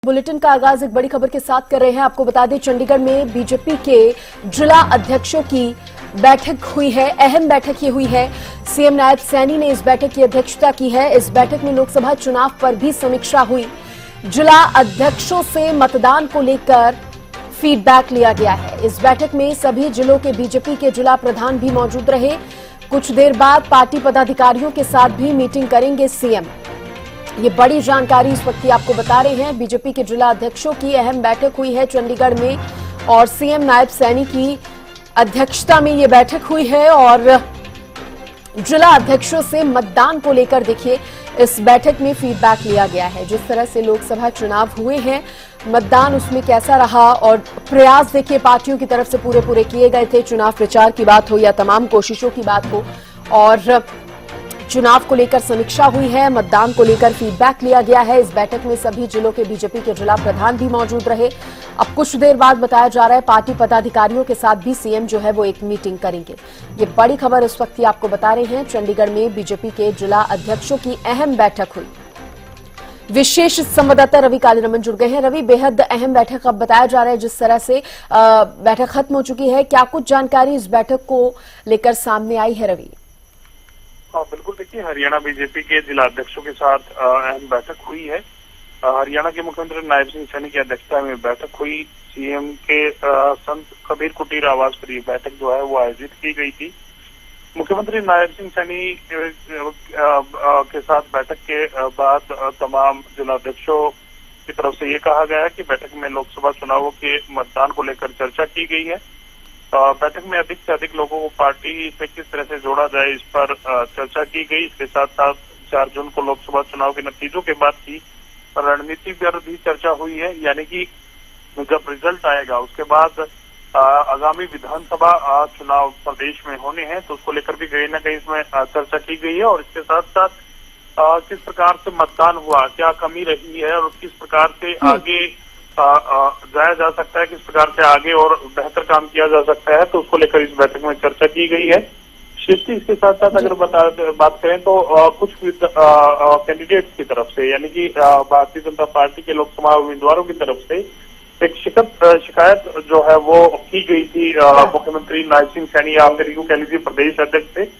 Bulletin का आगाज एक बड़ी खबर के साथ कर रहे हैं। आपको बता दें, चंडीगढ़ में बीजेपी के जिला अध्यक्षों की बैठक हुई है। अहम बैठक ये हुई है। सीएम नायब सैनी ने इस बैठक की अध्यक्षता की है। इस बैठक में लोकसभा चुनाव पर भी समीक्षा हुई। जिला अध्यक्षों से मतदान को लेकर फीडबैक लिया गया है। इस बैठक में सभी जिलों के बीजेपी के जिला प्रधान भी मौजूद रहे। कुछ देर बाद पार्टी पदाधिकारियों के साथ भी मीटिंग करेंगे सीएम। ये बड़ी जानकारी इस वक्त आपको बता रहे हैं। बीजेपी के जिला अध्यक्षों की अहम बैठक हुई है चंडीगढ़ में और सीएम नायब सैनी की अध्यक्षता में ये बैठक हुई है। और जिला अध्यक्षों से मतदान को लेकर देखिए इस बैठक में फीडबैक लिया गया है। जिस तरह से लोकसभा चुनाव हुए हैं, मतदान उसमें कैसा रहा और प्रयास देखिए पार्टियों की तरफ से पूरे किए गए थे। चुनाव प्रचार की बात हो या तमाम कोशिशों की बात हो, और चुनाव को लेकर समीक्षा हुई है, मतदान को लेकर फीडबैक लिया गया है। इस बैठक में सभी जिलों के बीजेपी के जिला प्रधान भी मौजूद रहे। अब कुछ देर बाद बताया जा रहा है पार्टी पदाधिकारियों के साथ भी सीएम जो है वो एक मीटिंग करेंगे। ये बड़ी खबर इस वक्त आपको बता रहे हैं। चंडीगढ़ में बीजेपी के जिला अध्यक्षों की अहम बैठक हुई। विशेष संवाददाता रवि कालीरमन जुड़ गए हैं। रवि, बेहद अहम बैठक अब बताया जा रहा है। जिस तरह से बैठक खत्म हो चुकी है, क्या कुछ जानकारी इस बैठक को लेकर सामने आई है रवि? हाँ बिल्कुल, देखिए हरियाणा बीजेपी के जिला अध्यक्षों के साथ अहम बैठक हुई है। हरियाणा के मुख्यमंत्री नायब सिंह सैनी की अध्यक्षता में बैठक हुई। सीएम के संत कबीर कुटीर आवास पर ये बैठक जो है वो आयोजित की गई थी। मुख्यमंत्री नायब सिंह सैनी के साथ बैठक के बाद तमाम जिला अध्यक्षों की तरफ से ये कहा गया है कि बैठक में लोकसभा चुनावों के मतदान को लेकर चर्चा की गई है। बैठक में अधिक से अधिक लोगों को पार्टी से किस तरह से जोड़ा जाए, इस पर चर्चा की गई। इसके साथ साथ 4 जून को लोकसभा चुनाव के नतीजों के बाद की रणनीति पर भी चर्चा हुई है। यानी कि जब रिजल्ट आएगा उसके बाद आगामी विधानसभा चुनाव प्रदेश में होने हैं, तो उसको लेकर भी कहीं ना कहीं इसमें चर्चा की गई है। और इसके साथ साथ किस प्रकार से मतदान हुआ, क्या कमी रही है और किस प्रकार से आगे जाया जा सकता है, किस प्रकार से आगे और बेहतर काम किया जा सकता है, तो उसको लेकर इस बैठक में चर्चा की गई है। शिफ्टी इसके साथ साथ अगर बात करें तो कुछ कैंडिडेट्स की तरफ से, यानी कि भारतीय जनता पार्टी के लोकसभा उम्मीदवारों की तरफ से एक शिकायत जो है वो की गई थी मुख्यमंत्री नायब सिंह सैनी या फिर यूं कह लीजिए प्रदेश अध्यक्ष से।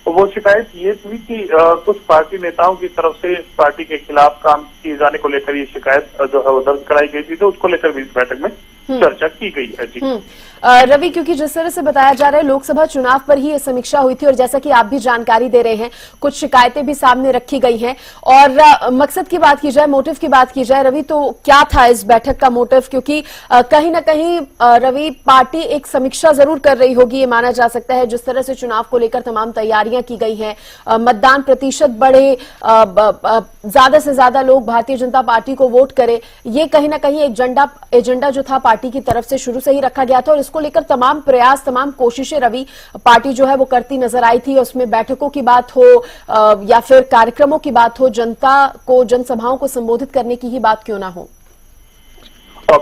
तो वो शिकायत ये थी कि कुछ पार्टी नेताओं की तरफ से पार्टी के खिलाफ काम किए जाने को लेकर ये शिकायत जो है वो दर्ज कराई गई थी। तो उसको लेकर भी इस बैठक में चर्चा की गई है। जी रवि, क्योंकि जिस तरह से बताया जा रहा है लोकसभा चुनाव पर ही ये समीक्षा हुई थी और जैसा कि आप भी जानकारी दे रहे हैं, कुछ शिकायतें भी सामने रखी गई हैं। और मकसद की बात की जाए, मोटिव की बात की जाए रवि, तो क्या था इस बैठक का मोटिव? क्योंकि कहीं ना कहीं रवि, पार्टी एक समीक्षा जरूर कर रही होगी, ये माना जा सकता है। जिस तरह से चुनाव को लेकर तमाम तैयारियां की गई हैं, मतदान प्रतिशत बढ़े, ज्यादा से ज्यादा लोग भारतीय जनता पार्टी को वोट करे, ये कहीं ना कहीं एक एजेंडा जो था पार्टी की तरफ से शुरू से ही रखा गया था। और इसको लेकर तमाम प्रयास, तमाम कोशिशें रवि पार्टी जो है वो करती नजर आई थी। उसमें बैठकों की बात हो या फिर कार्यक्रमों की बात हो, जनता को, जनसभाओं को संबोधित करने की ही बात क्यों ना हो।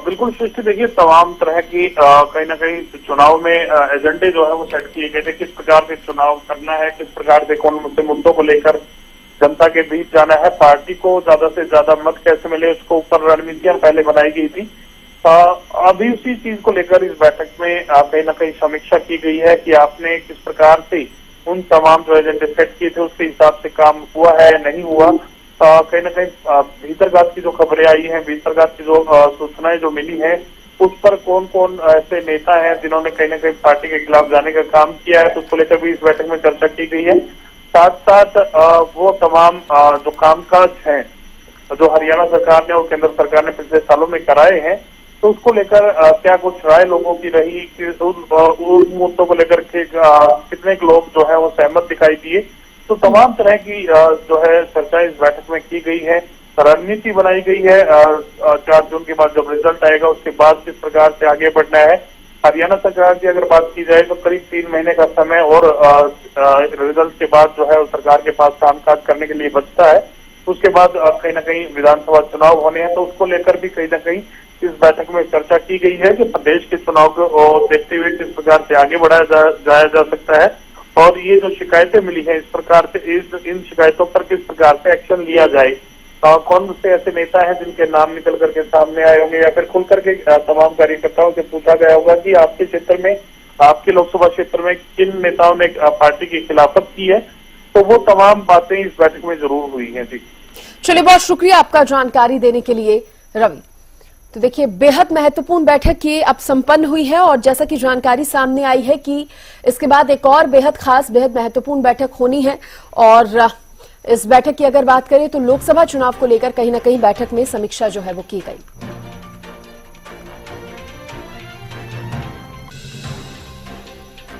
बिल्कुल सृष्टि, देखिए तमाम तरह की कहीं ना कहीं चुनाव में एजेंडे जो है वो सेट किए गए थे। किस प्रकार से चुनाव करना है, किस प्रकार से कौन से मुद्दों को लेकर जनता के बीच जाना है, पार्टी को ज्यादा से ज्यादा मत कैसे मिले, उसको ऊपर रणनीतियां पहले बनाई गई थी। अभी उसी चीज को लेकर इस बैठक में कहीं ना कहीं समीक्षा की गई है कि आपने किस प्रकार से उन तमाम जो एजेंडे सेट किए थे उसके हिसाब से काम हुआ है या नहीं हुआ। कहीं ना कहीं भीतरघात की जो खबरें आई हैं, भीतरघात की जो सूचनाएं जो मिली हैं, उस पर कौन कौन ऐसे नेता हैं जिन्होंने कहीं ना कहीं पार्टी के खिलाफ जाने का काम किया है, तो उसको लेकर भी इस बैठक में चर्चा की गई है। साथ साथ वो तमाम जो कामकाज हैं जो हरियाणा सरकार ने और केंद्र सरकार ने पिछले सालों में कराए हैं, तो उसको लेकर क्या कुछ राय लोगों की रही कि उन मुद्दों को लेकर के कितने लोग जो है वो सहमत दिखाई दिए। तो तमाम तरह की जो है चर्चा इस बैठक में की गई है। रणनीति बनाई गई है। 4 जून के बाद जब रिजल्ट आएगा उसके बाद किस प्रकार से आगे बढ़ना है। हरियाणा सरकार की अगर बात की जाए तो करीब 3 महीने का समय और रिजल्ट के बाद जो है सरकार के पास कामकाज करने के लिए बचता है। उसके बाद कहीं ना कहीं विधानसभा चुनाव होने हैं, तो उसको लेकर भी कहीं ना कहीं इस बैठक में चर्चा की गई है कि प्रदेश के चुनाव को देखते हुए किस प्रकार से आगे बढ़ाया जाया जा सकता है और ये जो शिकायतें मिली हैं इस प्रकार से इन शिकायतों पर किस प्रकार से एक्शन लिया जाए। कौन से ऐसे नेता हैं जिनके नाम निकल करके सामने आए होंगे, या फिर खुल करके तमाम कार्यकर्ताओं से पूछा गया होगा कि आपके क्षेत्र में, आपके लोकसभा क्षेत्र में किन नेताओं ने पार्टी की खिलाफत की है। तो वो तमाम बातें इस बैठक में जरूर हुई हैं। जी चलिए, बहुत शुक्रिया आपका जानकारी देने के लिए रवि। तो देखिए, बेहद महत्वपूर्ण बैठक ये अब संपन्न हुई है और जैसा कि जानकारी सामने आई है कि इसके बाद एक और बेहद खास, बेहद महत्वपूर्ण बैठक होनी है। और इस बैठक की अगर बात करें तो लोकसभा चुनाव को लेकर कहीं ना कहीं बैठक में समीक्षा जो है वो की गई।